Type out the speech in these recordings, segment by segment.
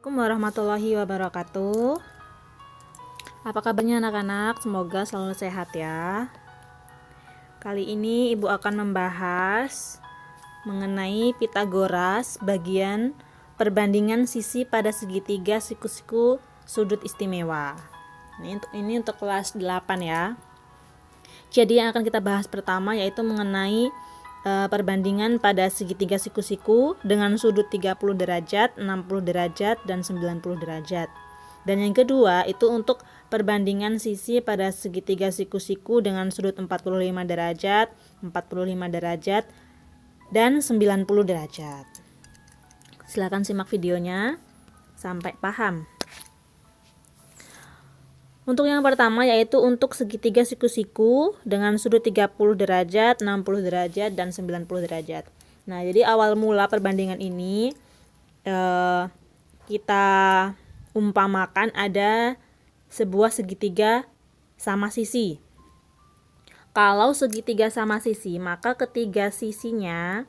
Assalamualaikum warahmatullahi wabarakatuh. Apa kabarnya anak-anak? Semoga selalu sehat ya. Kali ini Ibu akan membahas mengenai Pitagoras bagian perbandingan sisi pada segitiga siku-siku sudut istimewa. Ini untuk kelas 8 ya. Jadi yang akan kita bahas pertama yaitu mengenai perbandingan pada segitiga siku-siku dengan sudut 30 derajat, 60 derajat, dan 90 derajat. Dan yang kedua itu untuk perbandingan sisi pada segitiga siku-siku dengan sudut 45 derajat, 45 derajat, dan 90 derajat. Silakan simak videonya sampai paham. Untuk yang pertama yaitu untuk segitiga siku-siku dengan sudut 30 derajat, 60 derajat, dan 90 derajat. Nah, jadi awal mula perbandingan ini kita umpamakan ada sebuah segitiga sama sisi. Kalau segitiga sama sisi, maka ketiga sisinya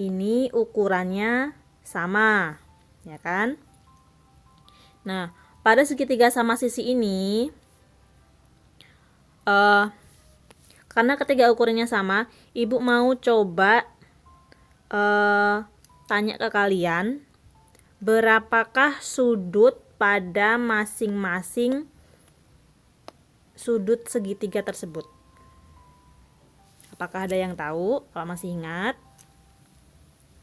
ini ukurannya sama, ya kan? Nah, pada segitiga sama sisi ini, karena ketiga ukurannya sama, Ibu mau coba tanya ke kalian, berapakah sudut pada masing-masing sudut segitiga tersebut? Apakah ada yang tahu? Kalau masih ingat?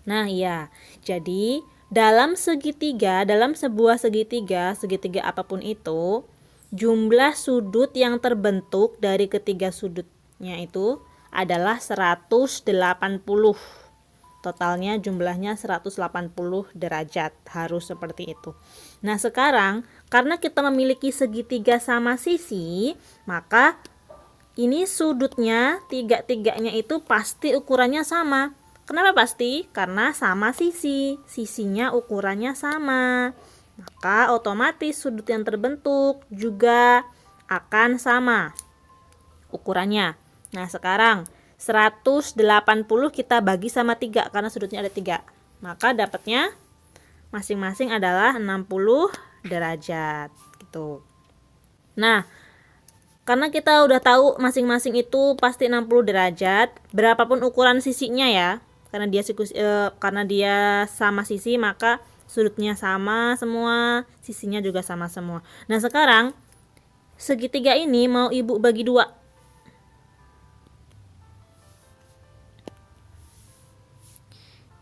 Nah, iya. Jadi dalam sebuah segitiga apapun itu, jumlah sudut yang terbentuk dari ketiga sudutnya itu adalah 180. Totalnya jumlahnya 180 derajat, harus seperti itu. Nah, sekarang karena kita memiliki segitiga sama sisi, maka ini sudutnya, tiga-tiganya itu pasti ukurannya sama. Kenapa pasti? Karena sama sisi, sisinya ukurannya sama. Maka otomatis sudut yang terbentuk juga akan sama ukurannya. Nah, sekarang 180 kita bagi sama 3 karena sudutnya ada 3. Maka dapatnya masing-masing adalah 60 derajat gitu. Nah, karena kita udah tahu masing-masing itu pasti 60 derajat, berapapun ukuran sisinya ya. Karena dia sama sisi, maka sudutnya sama semua, sisinya juga sama semua. Nah, sekarang segitiga ini mau Ibu bagi 2.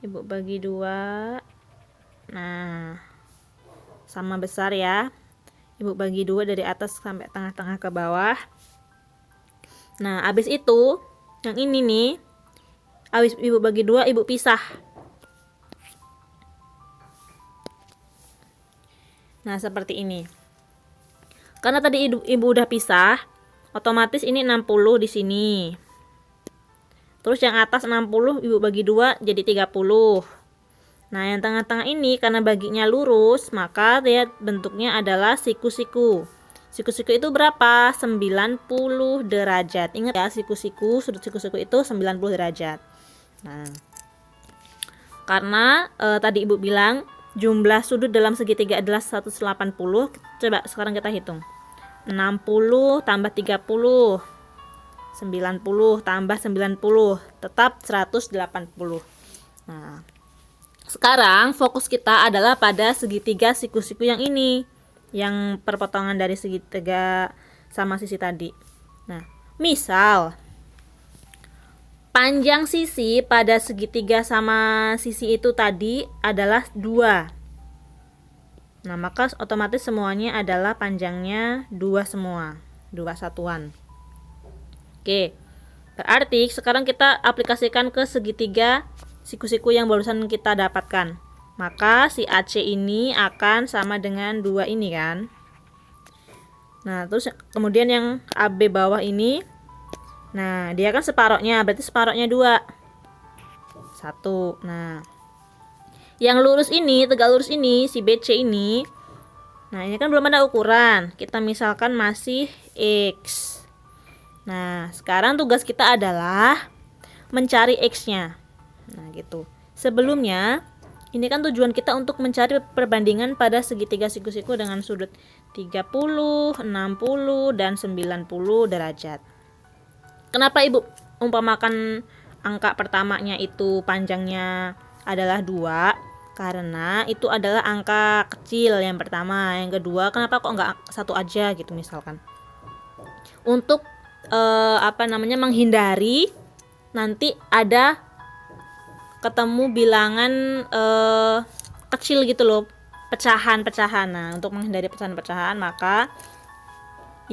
Ibu bagi 2. Nah, sama besar ya. Ibu bagi 2 dari atas sampai tengah-tengah ke bawah. Nah, habis itu yang ini nih, habis Ibu bagi 2, Ibu pisah. Nah, seperti ini. Karena tadi Ibu udah pisah, otomatis ini 60 di sini. Terus yang atas 60 Ibu bagi 2 jadi 30. Nah, yang tengah-tengah ini karena baginya lurus, maka dia bentuknya adalah siku-siku. Siku-siku itu berapa? 90 derajat. Ingat ya, sudut siku-siku itu 90 derajat. Nah, karena tadi Ibu bilang jumlah sudut dalam segitiga adalah 180. Coba sekarang kita hitung. 60 tambah 30. 90 tambah 90. Tetap 180. Nah, sekarang fokus kita adalah pada segitiga siku-siku yang ini. Yang perpotongan dari segitiga sama sisi tadi. Nah, misal panjang sisi pada segitiga sama sisi itu tadi adalah 2. Nah, maka otomatis semuanya adalah panjangnya 2 semua. 2 satuan. Oke. Berarti sekarang kita aplikasikan ke segitiga siku-siku yang barusan kita dapatkan. Maka si AC ini akan sama dengan 2 ini kan. Nah, terus kemudian yang AB bawah ini, nah, dia kan separohnya, berarti separohnya 2. 1. Nah, yang lurus ini, tegak lurus ini, si BC ini, nah ini kan belum ada ukuran. Kita misalkan masih X. Nah, sekarang tugas kita adalah mencari X-nya. Nah, gitu. Sebelumnya, Ini kan tujuan kita untuk mencari perbandingan pada segitiga siku-siku dengan sudut 30, 60, dan 90 derajat. Kenapa Ibu umpamakan angka pertamanya itu panjangnya adalah 2? Karena itu adalah angka kecil yang pertama. Yang kedua, kenapa kok nggak satu aja gitu misalkan. Untuk menghindari nanti ada ketemu bilangan kecil gitu loh, pecahan-pecahan. Nah, untuk menghindari pecahan-pecahan maka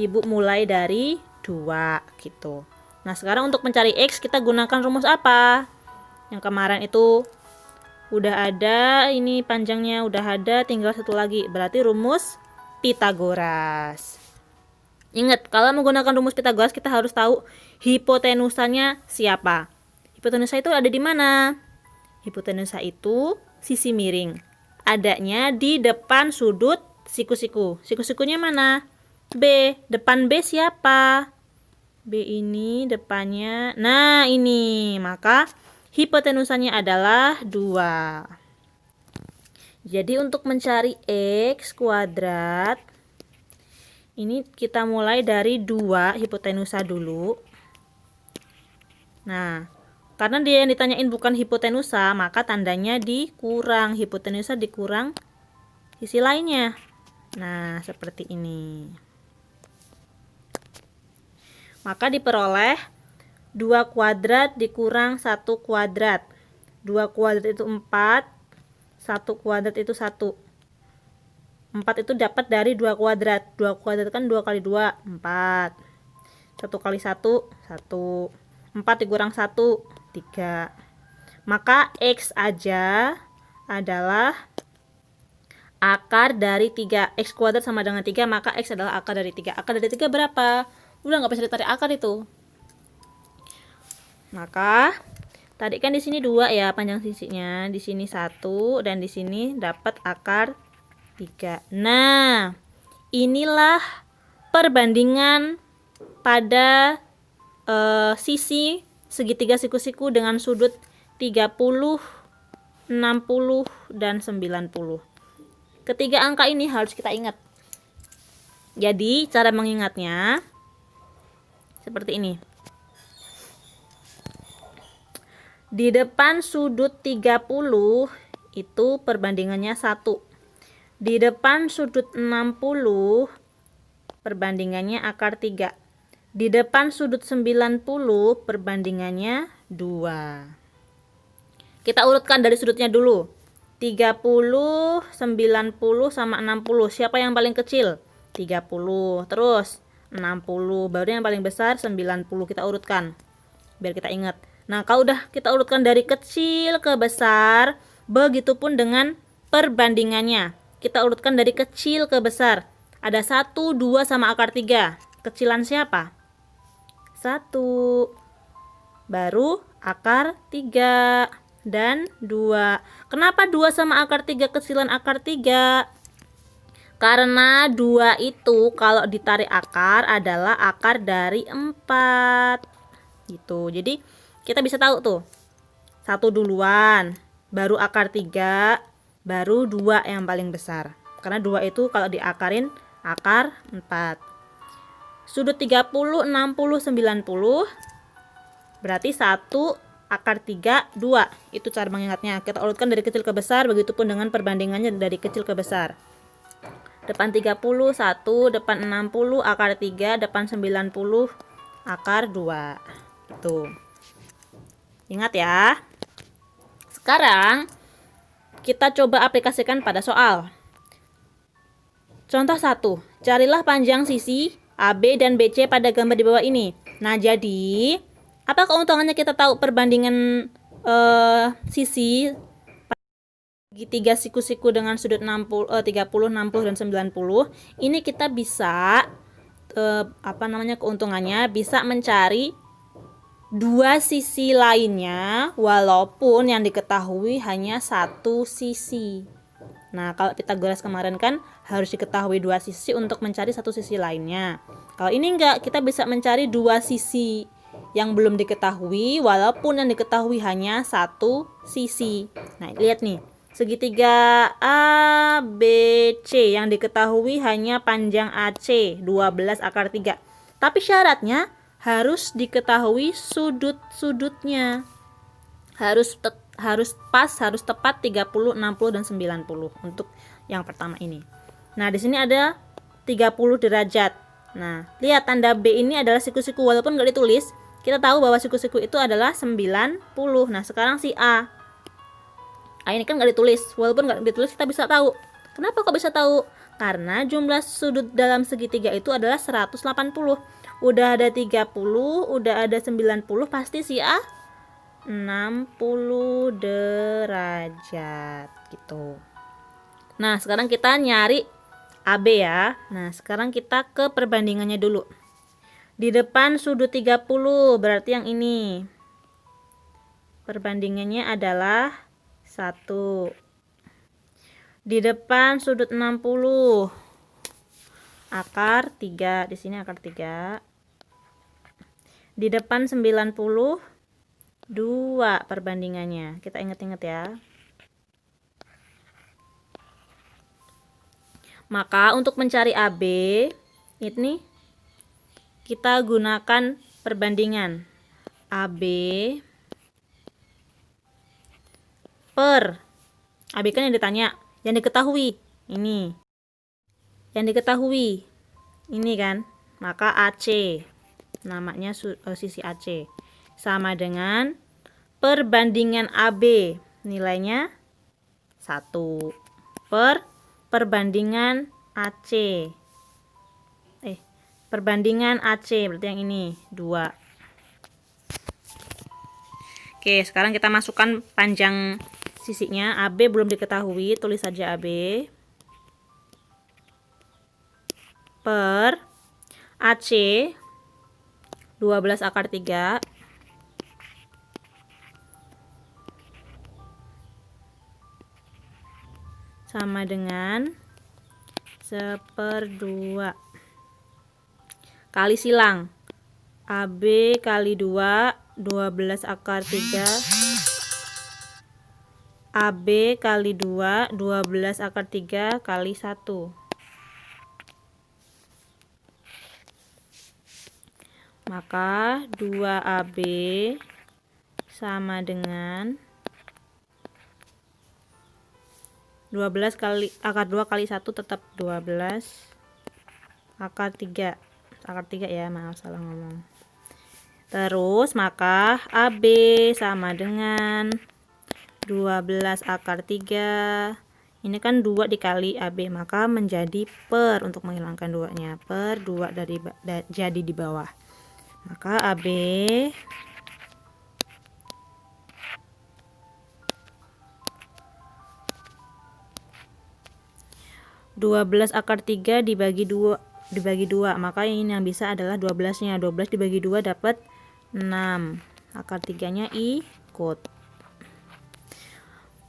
Ibu mulai dari 2 gitu. Nah, sekarang untuk mencari X kita gunakan rumus apa? Yang kemarin itu udah ada, ini panjangnya udah ada, tinggal satu lagi. Berarti rumus Pitagoras. Ingat, kalau menggunakan rumus Pitagoras kita harus tahu hipotenusanya siapa. Hipotenusa itu ada di mana? Hipotenusa itu sisi miring. Adanya di depan sudut siku-siku. Siku-sikunya mana? B. Depan B siapa? B ini depannya. Nah, ini. Maka hipotenusanya adalah 2. Jadi untuk mencari X kuadrat, ini kita mulai dari 2 hipotenusa dulu. Nah, karena dia yang ditanyain bukan hipotenusa, maka tandanya dikurang. Hipotenusa dikurang sisi lainnya. Nah, seperti ini. Maka diperoleh 2 kuadrat dikurang 1 kuadrat. 2 kuadrat itu 4, 1 kuadrat itu 1. 4 itu dapat dari 2 kuadrat. 2 kuadrat kan 2 kali 2, 4. 1 kali 1, 1. 4 dikurang 1, 3. Maka X aja adalah akar dari 3. X kuadrat sama dengan 3, maka X adalah akar dari 3. Akar dari 3 berapa? Udah nggak bisa ditarik akar itu. Maka tadi kan di sini 2 ya panjang sisinya, di sini 1 dan di sini dapat akar 3. Nah, inilah perbandingan pada sisi segitiga siku-siku dengan sudut 30, 60, dan 90. Ketiga angka ini harus kita ingat. Jadi cara mengingatnya seperti ini. Di depan sudut 30 itu perbandingannya 1. Di depan sudut 60 perbandingannya akar 3. Di depan sudut 90 perbandingannya 2. Kita urutkan dari sudutnya dulu. 30, 90 sama 60. Siapa yang paling kecil? 30. Terus 60, baru yang paling besar 90. Kita urutkan biar kita ingat. Nah, kalau udah kita urutkan dari kecil ke besar, begitupun dengan perbandingannya. Kita urutkan dari kecil ke besar. Ada 1, 2 sama akar 3. Kecilan siapa? 1. Baru akar 3 dan 2. Kenapa 2 sama akar 3 kecilan akar 3? Karena 2 itu kalau ditarik akar adalah akar dari 4. Gitu. Jadi kita bisa tahu tuh. 1 duluan, baru akar 3, baru 2 yang paling besar. Karena 2 itu kalau diakarin akar 4. Sudut 30, 60, 90 berarti 1 akar 3, 2. Itu cara mengingatnya. Kita urutkan dari kecil ke besar, begitupun dengan perbandingannya dari kecil ke besar. Depan 30, 1, depan 60, akar 3, depan 90, akar 2. Itu. Ingat ya. Sekarang kita coba aplikasikan pada soal. Contoh 1. Carilah panjang sisi AB dan BC pada gambar di bawah ini. Nah, jadi apa keuntungannya kita tahu perbandingan sisi segitiga siku-siku dengan sudut 30, 60, dan 90? Ini kita bisa keuntungannya bisa mencari 2 sisi lainnya walaupun yang diketahui hanya 1 sisi. Nah, kalau Pitagoras kemarin kan harus diketahui 2 sisi untuk mencari 1 sisi lainnya. Kalau ini enggak, kita bisa mencari 2 sisi yang belum diketahui walaupun yang diketahui hanya 1 sisi. Nah, lihat nih. Segitiga ABC yang diketahui hanya panjang AC 12 akar 3. Tapi syaratnya harus diketahui sudut-sudutnya. Harus pas, harus tepat 30, 60 dan 90 untuk yang pertama ini. Nah, di sini ada 30 derajat. Nah, lihat tanda B ini adalah siku-siku, walaupun nggak ditulis, kita tahu bahwa siku-siku itu adalah 90. Nah, sekarang si A. Ini kan nggak ditulis, walaupun nggak ditulis kita bisa tahu. Kenapa kok bisa tahu? Karena jumlah sudut dalam segitiga itu adalah 180. Udah ada 30, udah ada 90, pasti si A 60 derajat gitu. Nah, sekarang kita nyari AB ya. Nah, sekarang kita ke perbandingannya dulu. Di depan sudut 30 berarti yang ini. Perbandingannya adalah 1. Di depan sudut 60 akar 3, di sini akar 3. Di depan 90 2 perbandingannya. Kita ingat-ingat ya. Maka untuk mencari AB ini kita gunakan perbandingan AB per AB kan yang ditanya, yang diketahui ini, yang diketahui ini kan, maka AC namanya sisi AC sama dengan perbandingan AB nilainya 1 per perbandingan AC, perbandingan AC berarti yang ini 2. Oke, sekarang kita masukkan panjang sisinya. AB belum diketahui, tulis saja AB per AC 12 akar 3 sama dengan 1/2 kali silang AB kali 2 12 akar 3 AB kali 2 12 akar 3 kali 1. Maka 2AB sama dengan 12 kali akar 2 kali 1 tetap 12 akar 3. Akar 3 ya, maaf salah ngomong. Terus maka AB sama dengan 12 akar 3. Ini kan 2 dikali AB, maka menjadi per, untuk menghilangkan 2-nya, per 2 jadi di bawah. Maka AB 12 akar 3 dibagi 2, maka ini yang bisa adalah 12-nya. 12 dibagi 2 dapat 6. Akar 3-nya ikut.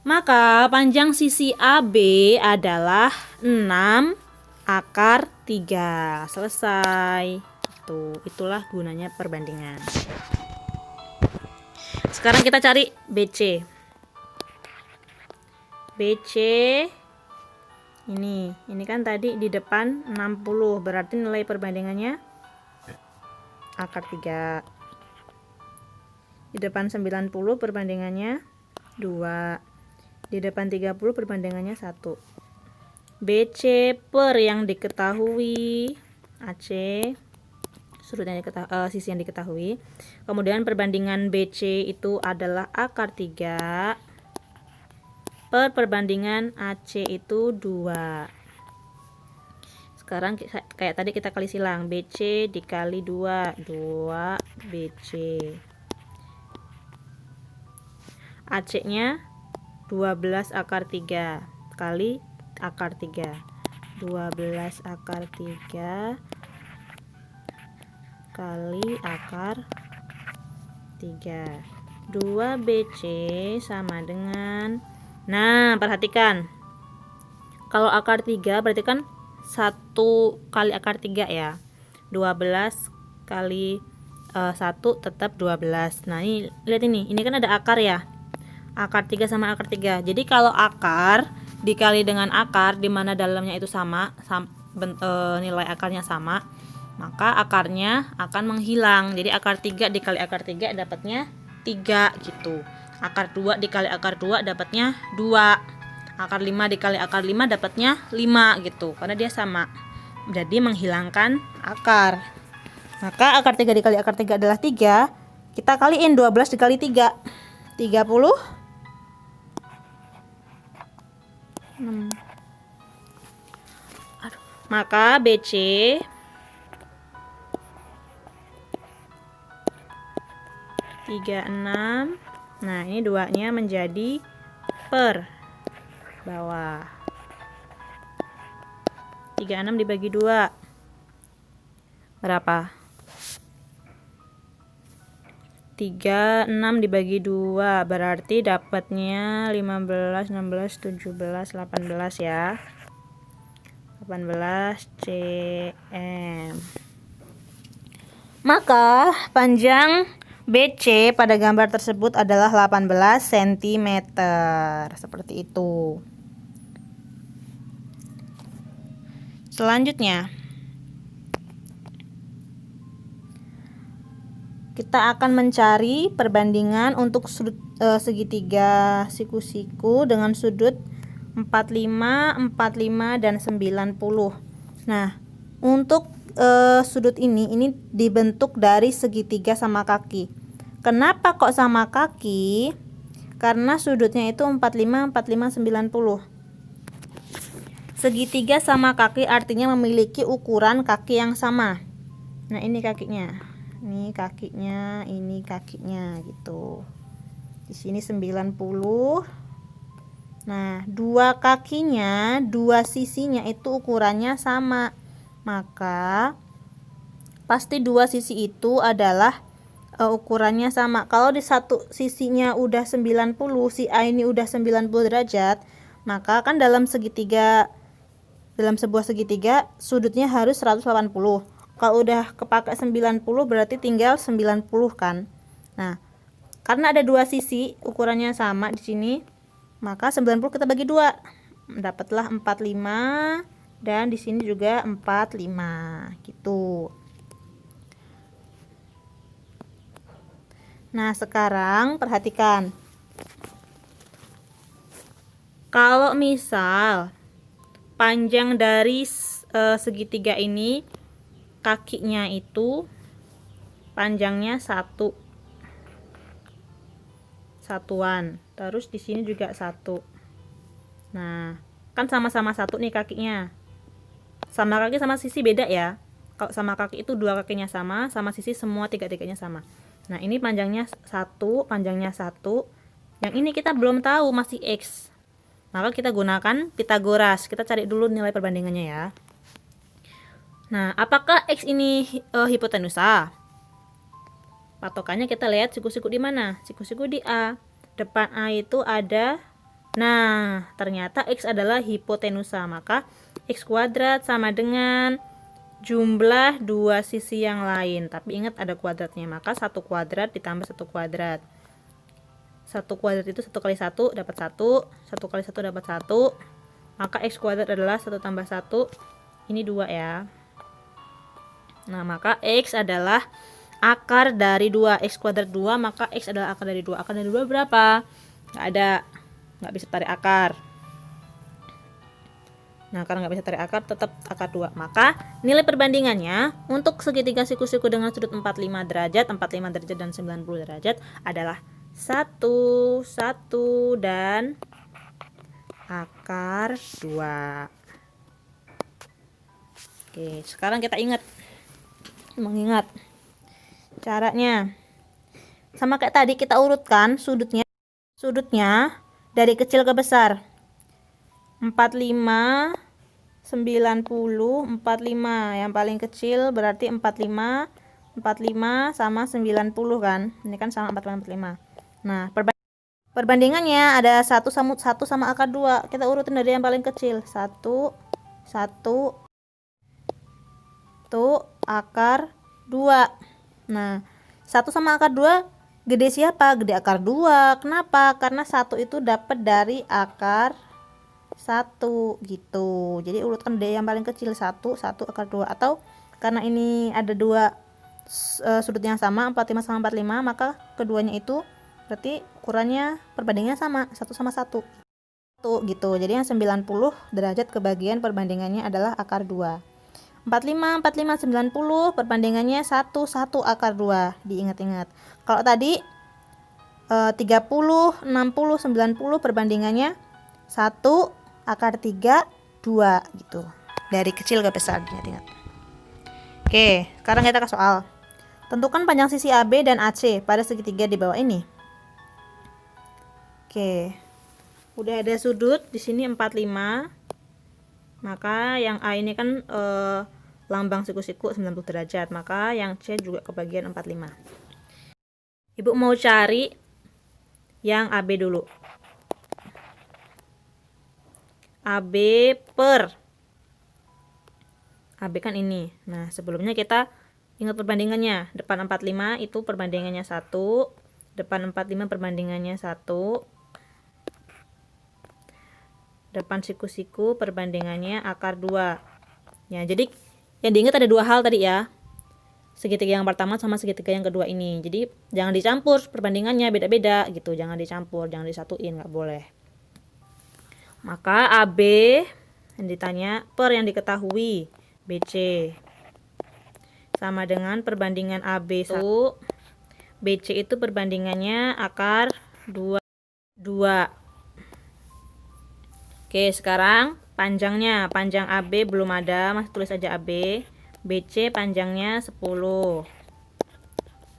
Maka panjang sisi AB adalah 6 akar 3. Selesai. Itulah gunanya perbandingan. Sekarang kita cari BC. BC ini kan tadi di depan 60, berarti nilai perbandingannya akar 3. Di depan 90 perbandingannya 2. Di depan 30 perbandingannya 1. BC per yang diketahui AC, sudut yang sisi yang diketahui. Kemudian perbandingan BC itu adalah akar 3 per perbandingan AC itu 2. Sekarang kayak tadi kita kali silang, BC dikali 2 BC. AC nya 12 akar 3 kali akar 3. 12 akar 3 kali akar 3. 2BC sama dengan, nah perhatikan, kalau akar 3 berarti kan 1 kali akar 3 ya. 12 kali 1 tetap 12. Nah ini lihat, ini kan ada akar ya. Akar 3 sama akar 3. Jadi kalau akar dikali dengan akar di mana dalamnya itu sama, nilai akarnya sama, maka akarnya akan menghilang. Jadi akar 3 dikali akar 3 dapatnya 3 gitu. Akar 2 dikali akar 2 dapatnya 2. Akar 5 dikali akar 5 dapatnya 5 gitu. Karena dia sama. Jadi menghilangkan akar. Maka akar 3 dikali akar 3 adalah 3. Kita kaliin 12 dikali 3. 30. Maka BC tiga enam. Nah, ini duanya menjadi per bawah. 36 dibagi 2 berapa? 36 dibagi 2 berarti dapatnya 15, 16, 17, 18 ya. 18 cm. Maka panjang BC pada gambar tersebut adalah 18 cm. Seperti itu. Selanjutnya, kita akan mencari perbandingan untuk sudut segitiga siku-siku dengan sudut 45, 45 dan 90. Nah, untuk sudut ini dibentuk dari segitiga sama kaki. Kenapa kok sama kaki? Karena sudutnya itu 45, 45, 90. Segitiga sama kaki artinya memiliki ukuran kaki yang sama. Nah, ini kakinya. Ini kakinya, ini kakinya gitu. Di sini 90. Nah, dua kakinya, dua sisinya itu ukurannya sama. Maka pasti dua sisi itu adalah ukurannya sama. Kalau di satu sisinya udah 90, si A ini udah 90 derajat, maka kan dalam sebuah segitiga sudutnya harus 180. Kalau udah kepakai 90 berarti tinggal 90 kan. Nah, karena ada dua sisi ukurannya sama di sini, maka 90 kita bagi 2. Dapatlah 45 dan di sini juga 45 gitu. Nah, sekarang perhatikan. Kalau misal panjang dari segitiga ini kakinya itu panjangnya satuan, terus di sini juga 1. Nah, kan sama-sama 1 nih kakinya. Sama kaki sama sisi beda ya. Kalau sama kaki itu dua kakinya sama, sama sisi semua tiga-tiganya sama. Nah, ini panjangnya 1, panjangnya 1. Yang ini kita belum tahu, masih X. Maka kita gunakan Pitagoras. Kita cari dulu nilai perbandingannya ya. Nah, apakah X ini hipotenusa? Patokannya kita lihat siku-siku di mana? Siku-siku di A. Depan A itu ada. Nah, ternyata X adalah hipotenusa. Maka X kuadrat sama dengan jumlah dua sisi yang lain. Tapi ingat ada kuadratnya. Maka 1 kuadrat ditambah 1 kuadrat. 1 kuadrat itu 1 kali 1 dapat 1. 1 kali 1 dapat 1. Maka X kuadrat adalah 1 tambah 1. Ini 2 ya. Nah, maka X adalah akar dari 2. X kuadrat 2, maka X adalah akar dari 2. Akar dari 2 berapa? Nggak ada. Nggak bisa tarik akar. Nah, karena nggak bisa tarik akar, tetap akar 2. Maka nilai perbandingannya untuk segitiga siku-siku dengan sudut 45 derajat, 45 derajat dan 90 derajat adalah 1, 1 dan akar 2. Oke, sekarang kita mengingat caranya. Sama kayak tadi, kita urutkan sudutnya dari kecil ke besar. 45, 90, 45. Yang paling kecil berarti 45, 45 sama 90 kan. Ini kan sama 45, 45. Nah, perbandingannya ada 1 sama akar 2. Kita urutin dari yang paling kecil. 1, 1, akar 2. Nah, 1 sama akar 2 Gede siapa? Gede akar 2. Kenapa? Karena 1 itu dapat dari akar 1 gitu. Jadi urutkan D yang paling kecil 1, 1 akar 2. Atau karena ini ada dua sudut yang sama, 45 sama 45, maka keduanya itu berarti ukurannya perbandingannya sama, 1 sama 1 gitu. Jadi yang 90 derajat kebagian perbandingannya adalah akar 2. 45, 90 perbandingannya 1, 1 akar 2. Diingat-ingat. Kalau tadi 30, 60, 90 perbandingannya 1 akar 3, 2 gitu. Dari kecil ke besar, ingat-ingat. Oke, sekarang kita ke soal. Tentukan panjang sisi AB dan AC pada segitiga di bawah ini. Oke. Udah ada sudut di sini 45. Maka yang A ini kan lambang siku-siku 90 derajat, maka yang C juga kebagian 45. Ibu mau cari yang AB dulu. AB per AB kan ini. Nah, sebelumnya kita ingat perbandingannya. Depan 45 itu perbandingannya 1, depan 45 perbandingannya 1, depan siku-siku perbandingannya akar 2. Ya, jadi yang diingat ada dua hal tadi ya. Segitiga yang pertama sama segitiga yang kedua ini. Jadi jangan dicampur, perbandingannya beda-beda gitu. Jangan dicampur, jangan disatuin, nggak boleh. Maka AB yang ditanya per yang diketahui BC sama dengan perbandingan AB 1. BC itu perbandingannya akar 2. Oke, sekarang panjangnya. Panjang AB belum ada, masih tulis aja AB. BC panjangnya 10.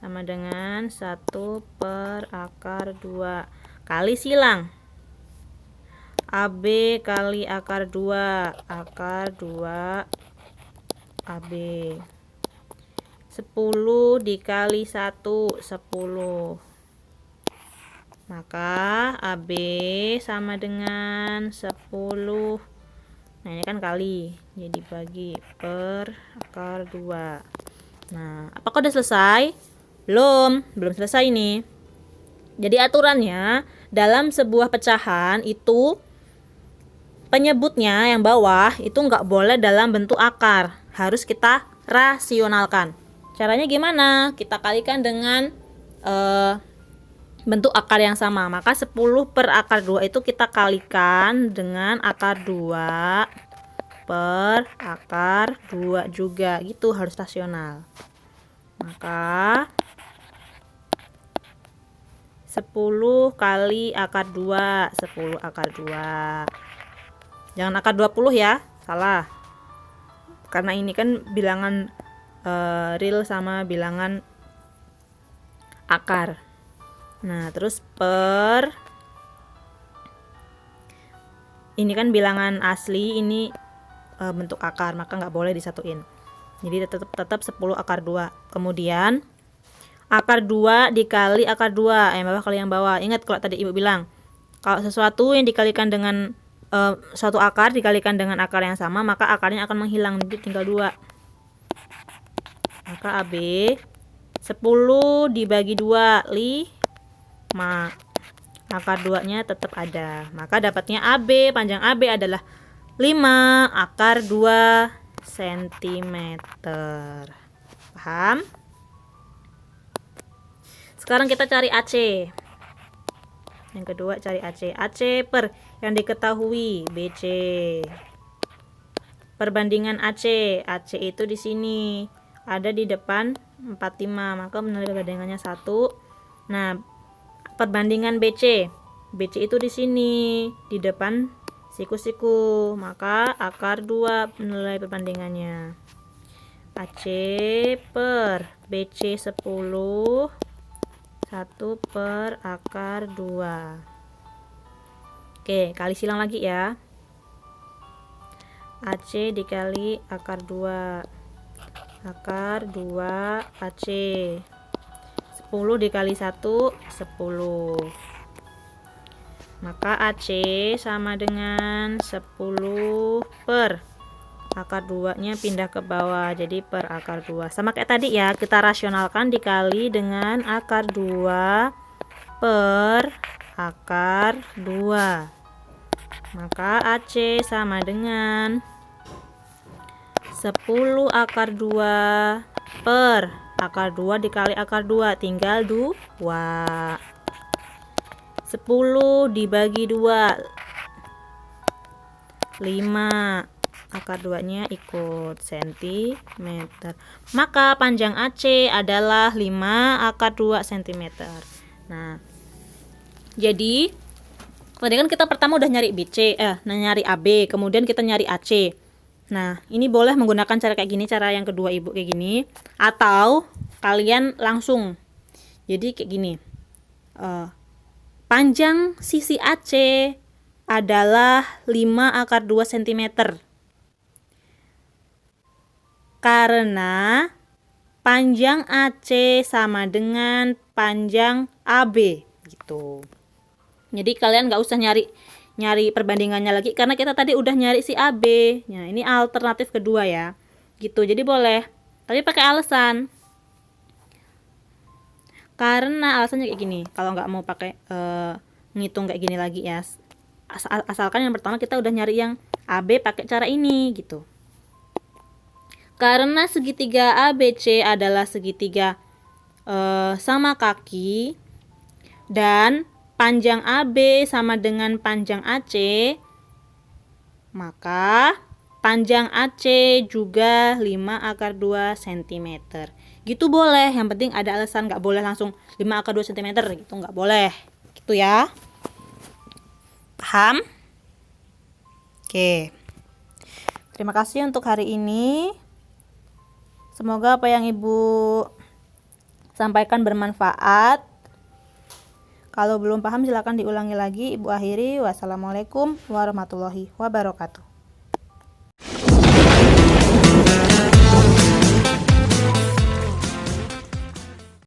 Sama dengan 1 per akar 2. Kali silang. AB kali akar 2. Akar 2 AB. 10 dikali 1, 10. Maka AB sama dengan 10. Nah, ini kan kali. Jadi bagi per akar 2. Nah, apakah udah selesai? Belum selesai ini. Jadi aturannya dalam sebuah pecahan itu penyebutnya yang bawah itu nggak boleh dalam bentuk akar. Harus kita rasionalkan. Caranya gimana? Kita kalikan dengan bentuk akar yang sama. Maka 10 per akar 2 itu kita kalikan dengan akar 2 per akar 2 juga. Gitu, harus rasional. Maka 10 kali akar 2, 10 akar 2. Jangan akar 20 ya, salah. Karena ini kan bilangan real sama bilangan akar. Nah, terus per ini kan bilangan asli, ini bentuk akar, maka nggak boleh disatuin. Jadi tetap 10 akar 2. Kemudian akar 2 dikali akar 2. Yang bawah kali yang bawah. Ingat kalau tadi Ibu bilang, kalau sesuatu yang dikalikan dengan suatu akar dikalikan dengan akar yang sama, maka akarnya akan menghilang, jadi tinggal 2. Maka AB 10 dibagi 2, 5. Akar 2-nya tetap ada. Maka dapatnya AB, panjang AB adalah 5 akar 2 cm. Paham? Sekarang kita cari AC. Yang kedua cari AC. AC per yang diketahui BC. Perbandingan AC. AC itu di sini. Ada di depan 45. Maka menilai perbandingannya 1. Nah, perbandingan BC. BC itu di sini, di depan siku-siku. Maka akar 2 menilai perbandingannya. AC per BC 10, 1 per akar 2. Oke, kali silang lagi ya. AC dikali akar 2. Akar 2 AC. 10 dikali 1, 10. Maka AC sama dengan 10 per akar 2-nya pindah ke bawah, jadi per akar 2. Sama kayak tadi ya, kita rasionalkan dikali dengan akar 2 per akar 2. Maka AC sama dengan 10 akar 2 per akar 2 dikali akar 2, tinggal 2. 10 dibagi 2, 5. Akar 2-nya ikut sentimeter. Maka panjang AC adalah 5 akar 2 cm. Nah, jadi tadi kan kita pertama udah nyari nyari AB, kemudian kita nyari AC. Nah, ini boleh menggunakan cara kayak gini, cara yang kedua Ibu kayak gini, atau kalian langsung. Jadi kayak gini. Panjang sisi AC adalah 5 akar 2 cm. Karena panjang AC sama dengan panjang AB gitu. Jadi kalian nggak usah nyari perbandingannya lagi karena kita tadi udah nyari si AB. Nah, ini alternatif kedua ya. Gitu. Jadi boleh. Tapi pakai alasan. Karena alasannya kayak gini. Kalau nggak mau pakai ngitung kayak gini lagi ya. Asalkan yang pertama kita udah nyari yang AB pakai cara ini gitu. Karena segitiga ABC adalah segitiga sama kaki dan panjang AB sama dengan panjang AC, maka panjang AC juga 5 akar 2 cm. Gitu boleh, yang penting ada alasan, nggak boleh langsung 5 akar 2 cm gitu, nggak boleh. Gitu ya. Paham? Oke. Terima kasih untuk hari ini. Semoga apa yang Ibu sampaikan bermanfaat. Kalau belum paham silakan diulangi lagi. Ibu akhiri. Wassalamualaikum warahmatullahi wabarakatuh.